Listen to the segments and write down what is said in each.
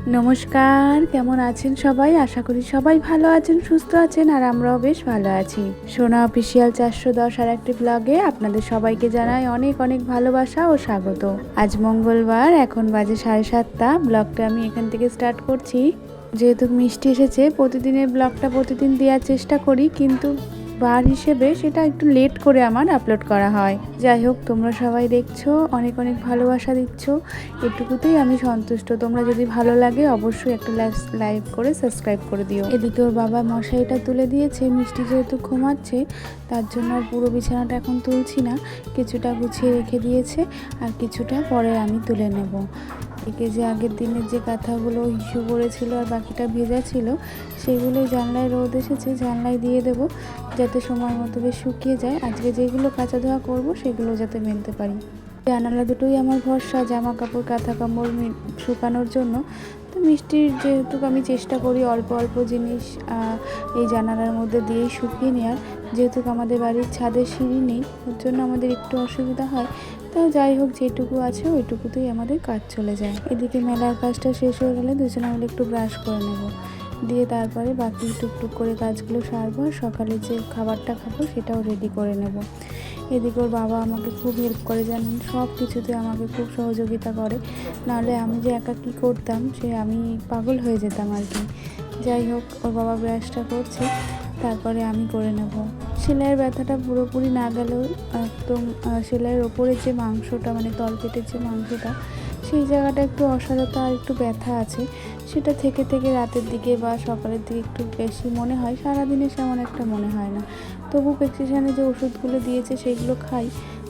নমস্কার, কেমন আছেন সবাই? আশা করি সবাই ভালো আছেন, সুস্থ আছেন, আর আমরাও বেশ ভালো আছি। সোনা অফিসিয়াল 410 আর একটি ব্লগে আপনাদের সবাইকে জানাই অনেক অনেক ভালোবাসা ও স্বাগত। আজ মঙ্গলবার, এখন বাজে 7:30। ব্লগটা আমি এখান থেকে স্টার্ট করছি। যেহেতু মিষ্টি এসেছে, প্রতিদিনের ব্লগটা প্রতিদিন দেওয়ার চেষ্টা করি, কিন্তু বার হিসেবে সেটা একটু লেট করে আমার আপলোড করা হয়। যাই হোক, তোমরা সবাই দেখছো, অনেক অনেক ভালোবাসা দিচ্ছ, এটুকুতেই আমি সন্তুষ্ট। তোমরা যদি ভালো লাগে অবশ্যই একটা লাইক করে সাবস্ক্রাইব করে দিও। এদিকে ওর বাবা মশারিটা তুলে দিয়েছে, মিষ্টি যেহেতু ঘুমাচ্ছে তার জন্য আর পুরো বিছানাটা এখন তুলছি না, কিছুটা গুছিয়ে রেখে দিয়েছে আর কিছুটা পরে আমি তুলে নেব। একে যে আগের দিনের যে কাঁথাগুলো ইস্যু করেছিল আর বাকিটা ভেজা ছিল, সেগুলোই জানলায় রোদ এসেছে, জানলায় দিয়ে দেবো যাতে সময় মতো বেশ শুকিয়ে যায়। আজকে যেগুলো কাঁচা ধোয়া করব সেগুলো যাতে মেলতে পারি। জানালা দুটোই আমার ভরসা জামা কাপড় কাঁথা কাপড় শুকানোর জন্য। তো মিষ্টির যেহেতু আমি চেষ্টা করি অল্প অল্প জিনিস এই জানালার মধ্যে দিয়েই শুকিয়ে নেওয়ার, যেহেতু আমাদের বাড়ির ছাদের সিঁড়ি নেই, ওর জন্য আমাদের একটু অসুবিধা হয়। তো যাই হোক, যেটুকু আছে ওইটুকুতেই আমাদের কাজ চলে যায়। এদিকে মেলার কাজটা শেষ হয়ে গেলে দুজনে মিলে একটু ব্রাশ করে নেব, দিয়ে তারপরে বাকি টুকটুক করে কাজগুলো সারবো, আর সকালে যে খাবারটা খাবো সেটাও রেডি করে নেব। এদিকে ওর বাবা আমাকে খুব হেল্প করে, জানেন, সব কিছুতে আমাকে খুব সহযোগিতা করে। নাহলে আমি যে একা কী করতাম সে আমি পাগল হয়ে যেতাম আর কি। যাই হোক, ওর বাবা ব্রাশটা করছে, তারপরে আমি করে নেব। সেলাইয়ের ব্যথাটা পুরোপুরি না গেলেও একদম সেলাইয়ের ওপরের যে মাংসটা, মানে তলপেটের যে মাংসটা, সেই জায়গাটা একটু অসারতা আর একটু ব্যথা আছে। সেটা থেকে থেকে রাতের দিকে বা সকালের দিকে একটু বেশি মনে হয়, সারাদিনে সেমন একটা মনে হয় না। তবু প্রেসক্রিপশানে যে ওষুধগুলো দিয়েছে সেগুলো খাই,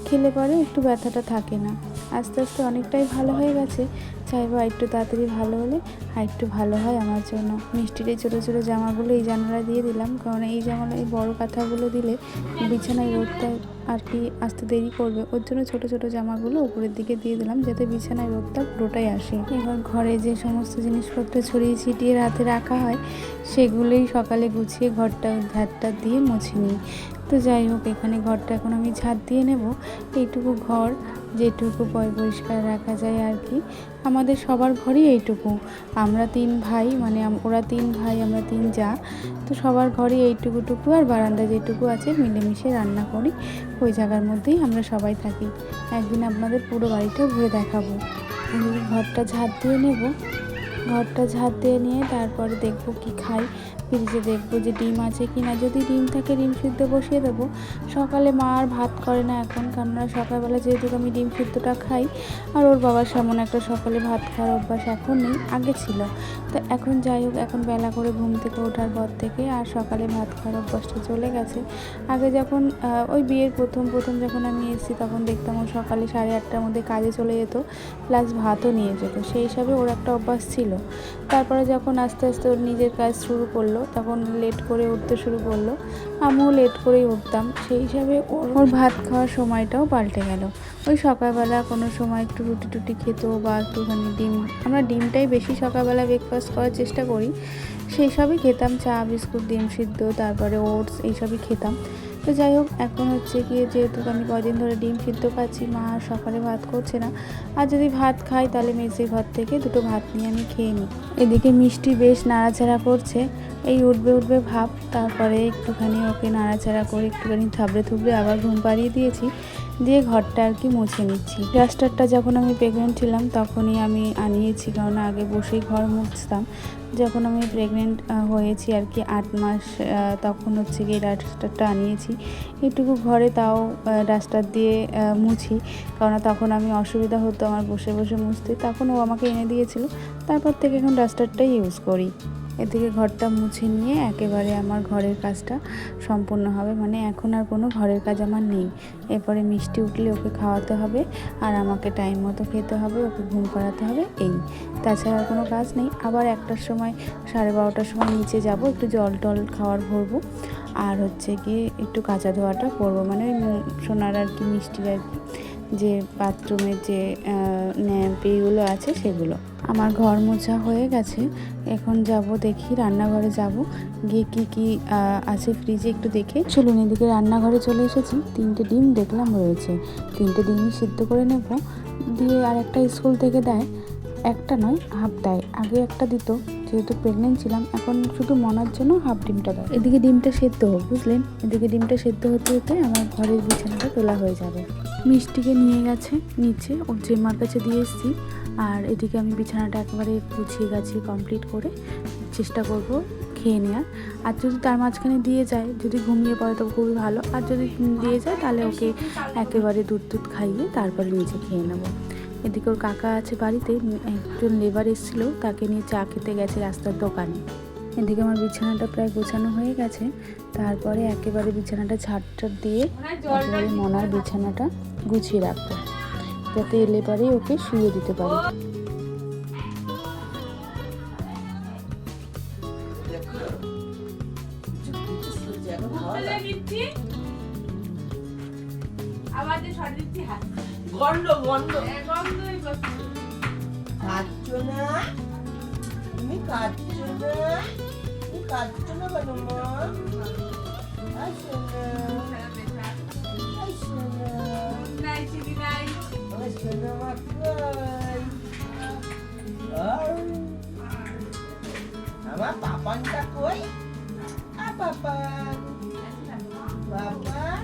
খেলে পরে একটু ব্যথাটা থাকে না। আস্তে আস্তে অনেকটাই ভালো হয়ে গেছে। চাইবো একটু তাড়াতাড়ি ভালো হলে আর একটু ভালো হয় আমার জন্য। মিষ্টির এই ছোটো ছোটো জামাগুলো এই জানালায় দিয়ে দিলাম, কারণ এই জামালা এই বড়ো কাঁথাগুলো দিলে বিছানায় রোদটা আর কি আসতে দেরি করবে, ওর জন্য ছোটো ছোটো জামাগুলো উপরের দিকে দিয়ে দিলাম যাতে বিছানায় রোদটা পুরোটাই আসে। এবার ঘরে যে সমস্ত জিনিসপত্র ছড়িয়ে ছিটিয়ে রাতে রাখা হয় সেগুলোই সকালে গুছিয়ে ঘরটা ঝাড়টা দিয়ে মুছে নিই। তো যাই হোক, এখানে ঘরটা এখন আমি ঝাড় দিয়ে নেব। এইটুকু ঘর যেটুকু পরিষ্কার রাখা যায় আর কি, আমাদের সবার ঘরই এইটুকু। আমরা 3 ভাই, মানে ওরা 3 ভাই, আমরা 3 জা। তো সবার ঘরই এইটুকুটুকু, আর বারান্দা যেটুকু আছে মিলেমিশে রান্না করি, ওই জায়গার মধ্যেই আমরা সবাই থাকি। একদিন আপনাদের পুরো বাড়িটাও ঘুরে দেখাবো। ঘরটা ঝাড় দিয়ে নেব, ঘরটা ঝাড় দিয়ে নিয়ে তারপরে দেখব কি খাই। ফ্রিজে দেখবো যে ডিম আছে কি না, যদি ডিম থাকে ডিম সিদ্ধ বসিয়ে দেবো। সকালে মা আর ভাত করে না এখন, কেননা সকালবেলা যেহেতু আমি ডিম সিদ্ধটা খাই, আর ওর বাবার সামনে একটা সকালে ভাত খাওয়ার অভ্যাস এখন নেই, আগে ছিল। তো এখন যাই হোক, এখন বেলা করে ঘুম থেকে ওঠার পর থেকে আর সকালে ভাত খাওয়ার অভ্যাসটা চলে গেছে। আগে যখন ওই বিয়ের প্রথম যখন আমি এসেছি তখন দেখতাম ও সকালে 8:30টার মধ্যে কাজে চলে যেত, প্লাস ভাতও নিয়ে যেত, সেই হিসাবে ওর একটা অভ্যাস ছিল। তারপরে যখন আস্তে আস্তে ওর নিজের কাজ শুরু করলো তখন লেট করে উঠতে শুরু করলো, আমিও লেট করেই উঠতাম, সেই হিসাবে ওর ভাত খাওয়ার সময়টাও পাল্টে গেল। ওই সকালবেলা কোনো সময় একটু রুটি টুটি খেত বা একটুখানি ডিম, আমরা ডিমটাই বেশি সকালবেলা ব্রেকফাস্ট করার চেষ্টা করি, সেই সবই খেতাম, চা বিস্কুট ডিম সিদ্ধ তারপরে ওটস এইসবই খেতাম। তো যাই হোক, এখন হচ্ছে গিয়ে যেহেতু আমি কদিন ধরে ডিম সিদ্ধ খাচ্ছি, মা আর সকালে ভাত করছে না, আর যদি ভাত খাই তাহলে মেসের ঘর থেকে দুটো ভাত নিয়ে আমি খেয়ে নিই। এদিকে মিষ্টি বেশ নাড়াচাড়া করছে, এই উঠবে ভাব, তারপরে একটুখানি ওকে নাড়াচাড়া করে একটুখানি থাবড়ে থুবড়ে আবার ঘুম পাড়িয়ে দিয়েছি, দিয়ে ঘরটা আর কি মুছে নিচ্ছি। ডাস্টারটা যখন আমি প্রেগনেন্ট ছিলাম তখনই আমি আনিয়েছি, কারণ আগে বসেই ঘর মুছতাম। যখন আমি প্রেগনেন্ট হয়েছি আর কি 8 মাস, তখন হচ্ছে গিয়ে ডাস্টারটা আনিয়েছি। এইটুকু ঘরে তাও ডাস্টার দিয়ে মুছি, কারণ তখন আমি অসুবিধা হতো আমার বসে বসে মুছতে, তখন ও আমাকে এনে দিয়েছিল। তারপর থেকে এখন ডাস্টারটাই ইউজ করি। এদিকে ঘরটা মুছে নিয়ে একেবারে আমার ঘরের কাজটা সম্পূর্ণ হবে, মানে এখন আর কোনো ঘরের কাজ আমার নেই। এরপরে মিষ্টি উঠলে ওকে খাওয়াতে হবে, আর আমাকে টাইম মতো খেতে হবে, ওকে ঘুম পাড়াতে হবে, এই, তাছাড়া আর কোনো কাজ নেই। আবার 1টার সময় 12:30টার সময় নিচে যাব, একটু জল টল খাওয়ার ভরবো, আর হচ্ছে গিয়ে একটু কাঁচা ধোয়াটা করবো, মানে সোনার আর কি মিষ্টির আর কি যে বাথরুমের যে ন্যাপগুলো আছে সেগুলো। আমার ঘর মোছা হয়ে গেছে, এখন যাব দেখি রান্নাঘরে যাব, গিয়ে কি আছে ফ্রিজে একটু দেখে। চলুন, এদিকে রান্নাঘরে চলে এসেছি। 3টে ডিম দেখলাম রয়েছে, 3টে ডিমই সিদ্ধ করে নেব, দিয়ে আর একটা স্কুল থেকে দেয় একটা নয়, হাফ দেয়। আগে একটা দিত, যেহেতু প্রেগনেন্ট ছিলাম, এখন শুধু মনার জন্য হাফ ডিমটা দেয়। এদিকে ডিমটা সেদ্ধ হোক, বুঝলেন? এদিকে ডিমটা সেদ্ধ হতে হতে আমার ঘরের বিছানাটা তোলা হয়ে যাবে। মিষ্টিকে নিয়ে গেছে নিচে, ওর জেম্মার কাছে দিয়ে এসেছি। আর এদিকে আমি বিছানাটা একেবারে গুছিয়ে গাছিয়ে কমপ্লিট করে চেষ্টা করব খেয়ে নেওয়ার। আর যদি তার মাঝখানে দিয়ে যায়, যদি ঘুমিয়ে পড়ে তো খুবই ভালো, আর যদি দিয়ে যায় তাহলে ওকে একেবারে দুধ খাইয়ে তারপরে নিচে খেয়ে নেবো। এদিকে ওর কাকা আছে বাড়িতে, একজন লেবার এসেছিলো, তাকে নিয়ে চা খেতে গেছে রাস্তার দোকানে। এদিকে আমার বিছানাটা প্রায় গোছানো হয়ে গেছে। তারপরে একেবারে বিছানাটা ঝাড় দিয়ে একেবারে মনার বিছানাটা গুছিয়ে রাখবো, যাতে এলে পরে ওকে শুয়ে দিতে পারি। তুমি কাঁদছো না কেন মা? আসো না, আসো না, আসো না মা, কই? আমার পাপানটা কই? পাপান, পাপান।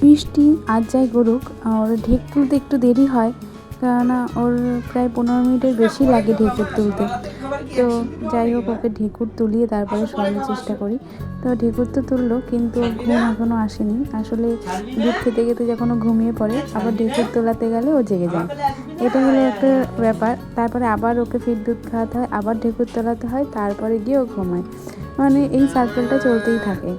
মিষ্টি আজ যাই করুক, ওর ঢেক তুলতে একটু দেরি হয়, কেননা ওর প্রায় 15 মিনিটের বেশি লাগে ঢেকুর তুলতে। তো যাই হোক, ওকে ঢেকুর তুলিয়ে তারপরে শোয়ানোর চেষ্টা করি। তো ঢেকুর তো তুললো, কিন্তু ঘুম এখনও আসেনি। আসলে দুধ খেতে খেতে যখন ও ঘুমিয়ে পড়ে, আবার ঢেকুর তোলাতে গেলে ও জেগে যায়। এটা হলো একটা ব্যাপার। তারপরে আবার ওকে ফির দুধ খাওয়াতে হয়, আবার ঢেকুর তোলাতে হয়, তারপরে গিয়ে ও ঘুমায়। মানে এই সার্কেলটা চলতেই থাকে।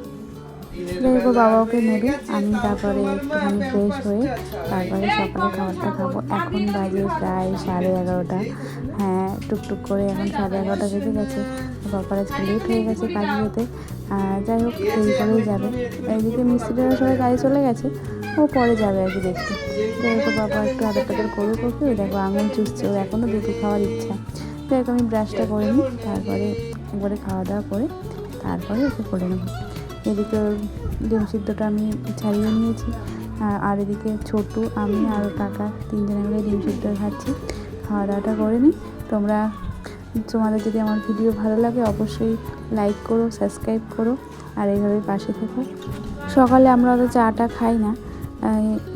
যাই হোক, বাবা ওকে নেবে, আমি তারপরে একটুখানি ফ্রেশ হয়ে তারপরে সকালে খাবারটা খাবো। এখন বাজে প্রায় 11:30। হ্যাঁ, টুকটুক করে এখন 11:30 বেজে গেছে। বাবার আজকে লেট হয়ে গেছে কাজে যেতে। যাই হোক, দেরি করেই যাবে। এইদিকে মিস্ত্রিরা সবাই কাজে চলে গেছে, ও পরে যাবে আর কি দেখতে। যাই হোক, বাবা একটু আদর টাদর করে করবে, দেখো আঙুল চুষছে, ওর এখনও দুধ খাওয়ার ইচ্ছা। যাই হোক, আমি ব্রাশটা করে নিই, তারপরে একবারে খাওয়া দাওয়া করে তারপরে ওকে করে নেবো। এদিকে ডিম সিদ্ধটা আমি ছাড়িয়ে নিয়েছি, আর এদিকে ছোটু, আমি আর কাকা তিনজনে মিলে ডিম সিদ্ধ খাচ্ছি। খাওয়া দাওয়াটা করে নিই। তোমাদের যদি আমার ভিডিও ভালো লাগে অবশ্যই লাইক করো, সাবস্ক্রাইব করো, আর এইভাবে পাশে থেকো। সকালে আমরা অত চাটা খাই না,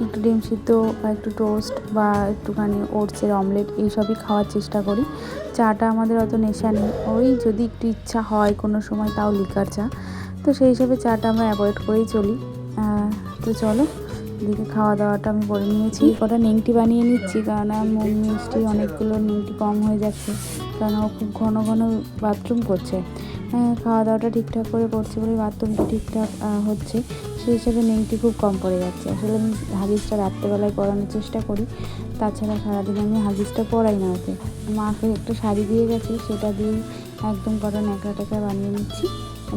একটু ডিম সিদ্ধ বা একটু টোস্ট বা একটুখানি ওটসের অমলেট এইসবই খাওয়ার চেষ্টা করি। চাটা আমাদের অত নেশা নেই, ওই যদি একটু ইচ্ছা হয় কোনো সময়, তাও লিকার চা। তো সেই হিসেবে চাটা আমরা অ্যাভয়েড করেই চলি। তো চলো, এদিকে খাওয়া দাওয়াটা আমি করে নিয়েছি। কটা নেংটি বানিয়ে নিচ্ছি, কারণ মিষ্টি অনেকগুলো নেংটি কম হয়ে যাচ্ছে, কারণ ও খুব ঘন ঘন বাথরুম করছে। খাওয়া দাওয়াটা ঠিকঠাক করে করছি বলে বাথরুমটা ঠিকঠাক হচ্ছে, সেই হিসাবে নেংটি খুব কম পড়ে যাচ্ছে। আসলে আমি হাগিসটা রাত্রেবেলায় পরানোর চেষ্টা করি, তাছাড়া সারাদিন আমি হাগিসটা পরাই না ওকে। মাকে একটা শাড়ি দিয়ে গেছে, সেটা দিয়েই একদম কটা ন্যাকড়া ট্যাকড়া বানিয়ে নিচ্ছি,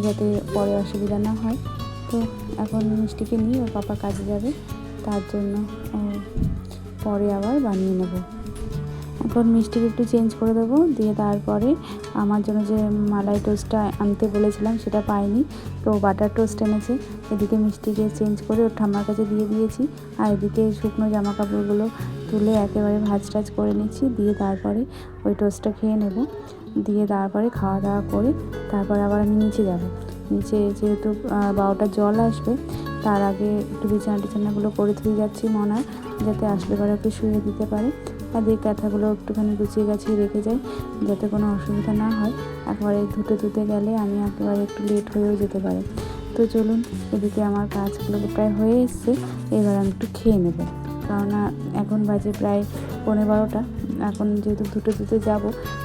যাতে পরে অসুবিধা না হয়। তো এখন মিষ্টিকে নিয়ে ওর পাপা কাজে যাবে, তার জন্য পরে আবার বানিয়ে নেব। এখন মিষ্টিকে একটু চেঞ্জ করে দেবো, দিয়ে তারপরে আমার জন্য যে মালাই টোস্টটা আনতে বলেছিলাম সেটা পাইনি, তো বাটার টোস্ট এনেছে। এদিকে মিষ্টিকে চেঞ্জ করে ওর ঠাম্মার কাছে দিয়ে দিয়েছি, আর এদিকে শুকনো জামা কাপড়গুলো তুলে একেবারে ভাজ টাজ করে নিচ্ছি, দিয়ে তারপরে ওই টোস্টটা খেয়ে নেব। দিয়ে তারপরে খাওয়া দাওয়া করে তারপর আবার আমি নিচে যাব। নিচে যেহেতু 12টার জল আসবে, তার আগে একটু বিছানাগুলো করে ধুয়ে যাচ্ছি মনার, যাতে আসলে পরে ওকে শুয়ে দিতে পারে। আর এই কাঁথাগুলো একটুখানি গুছিয়ে গাছিয়ে রেখে যাই, যাতে কোনো অসুবিধা না হয়। একবারে ধুতে গেলে আমি একেবারে একটু লেট হয়েও যেতে পারে। তো চলুন, এদিকে আমার কাজগুলো প্রায় হয়ে এসছে, এবার আমি একটু খেয়ে নেব, কেননা এখন বাজে প্রায় 12:15। এখন যেহেতু ধুতে যাব,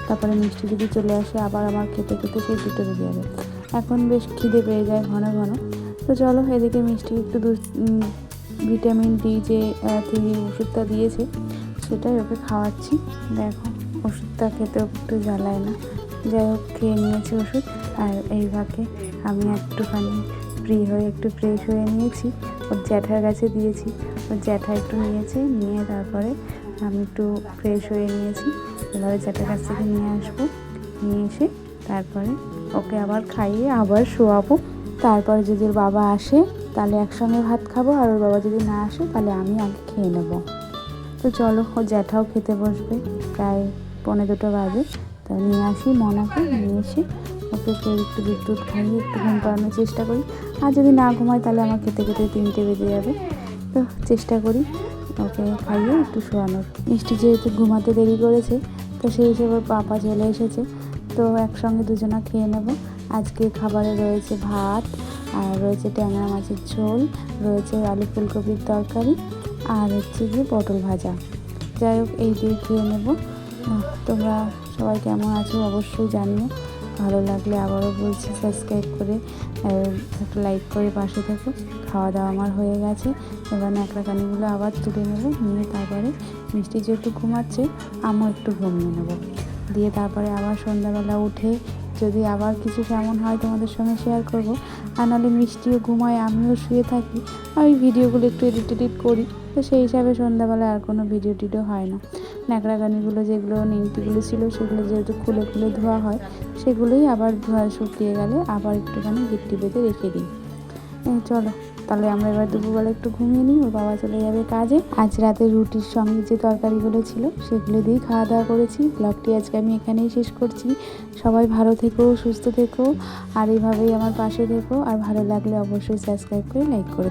তারপরে মিষ্টি যদি চলে আসে, আবার আমার খেতে খেতে সেই 2টা বেজে যাবে। এখন বেশ খিদে পেয়ে যায় ঘন ঘন। তো চলো, এদিকে মিষ্টি একটু ভিটামিন ডি যে ওষুধটা দিয়েছে সেটাই ওকে খাওয়াচ্ছি। দেখো, ওষুধটা খেতেও একটু জ্বালায় না। যাই হোক, খেয়ে নিয়েছি ওষুধ, আর এই ফাঁকে আমি একটুখানি ফ্রি হয়ে একটু ফ্রেশ হয়ে নিয়েছি। ওর জ্যাঠার কাছে দিয়েছি, ওর জ্যাঠা একটু নিয়েছে, নিয়ে তারপরে আমি একটু ফ্রেশ হয়ে নিয়েছি। এবারে জ্যাঠার কাছ থেকে নিয়ে আসবো, নিয়ে এসে তারপরে ওকে আবার খাইয়ে আবার শোয়াবো। তারপরে যদি ওর বাবা আসে তাহলে একসঙ্গে ভাত খাবো, আর ওর বাবা যদি না আসে তাহলে আমি আগে খেয়ে নেবো। তো তো চলো, ও জ্যাঠাও খেতে বসবে, প্রায় 1:45 বাজে। তা নিয়ে আসি মনাকে, নিয়ে এসে ওকে একটু দুধ টুধ খাইয়ে একটু ঘুম পাড়ানোর চেষ্টা করি। আর যদি না ঘুমায় তাহলে আমার খেতে খেতে 3টে বেজে যাবে। তো চেষ্টা করি ওকে খাইয়ে একটু শোয়ানোর। মিষ্টি যেহেতু ঘুমাতে দেরি করেছে, তো সেই হিসেবে পাপা চলে এসেছে, তো একসঙ্গে দুজনা খেয়ে নেব। আজকে খাবারে রয়েছে ভাত, আর রয়েছে ট্যাংরা মাছের ঝোল, রয়েছে আলু ফুলকপির তরকারি, আর হচ্ছে গিয়ে পটল ভাজা। যাই হোক, এই দিয়ে খেয়ে নেব। তোমরা সবাই কেমন আছো অবশ্যই জানিও। ভালো লাগলে আবারও বলছি সাবস্ক্রাইব করে একটা লাইক করে পাশে থেকো। খাওয়া দাওয়া আমার হয়ে গেছে, এবার ন্যাকড়াকানিগুলো আবার তুলে নেবো, নিয়ে তারপরে মিষ্টি যেহেতু ঘুমাচ্ছে আমিও একটু ঘুমিয়ে নেবো। দিয়ে তারপরে আবার সন্ধ্যাবেলা উঠে যদি আবার কিছু কেমন হয় তোমাদের সঙ্গে শেয়ার করব। আর নাহলে মিষ্টিও ঘুমায়, আমিও শুয়ে থাকি, আমি ভিডিওগুলো একটু এডিট করি। তো সেই হিসাবে সন্ধ্যাবেলা আর কোনো ভিডিও টিডিও হয় না। ন্যাকড়াকানিগুলো যেগুলো নিমটিগুলো ছিল সেগুলো যেহেতু খুলে খুলে ধোয়া হয়, সেগুলোই আবার ধোয়া শুকিয়ে গেলে আবার একটুখানি গিট্টি বেঁধে রেখে দিই। চলো তাহলে আমরা এবার দুপুরবেলা একটু ঘুমিয়ে নিই, ওর বাবা চলে যাবে কাজে। আজ রাতে রুটির সঙ্গে যে তরকারিগুলো ছিল সেগুলো দিয়েই খাওয়া দাওয়া করেছি। ব্লগটি আজকে আমি এখানেই শেষ করছি। সবাই ভালো থেকো, সুস্থ থেকো, আর এইভাবেই আমার পাশে থেকো। আর ভালো লাগলে অবশ্যই সাবস্ক্রাইব করে লাইক করে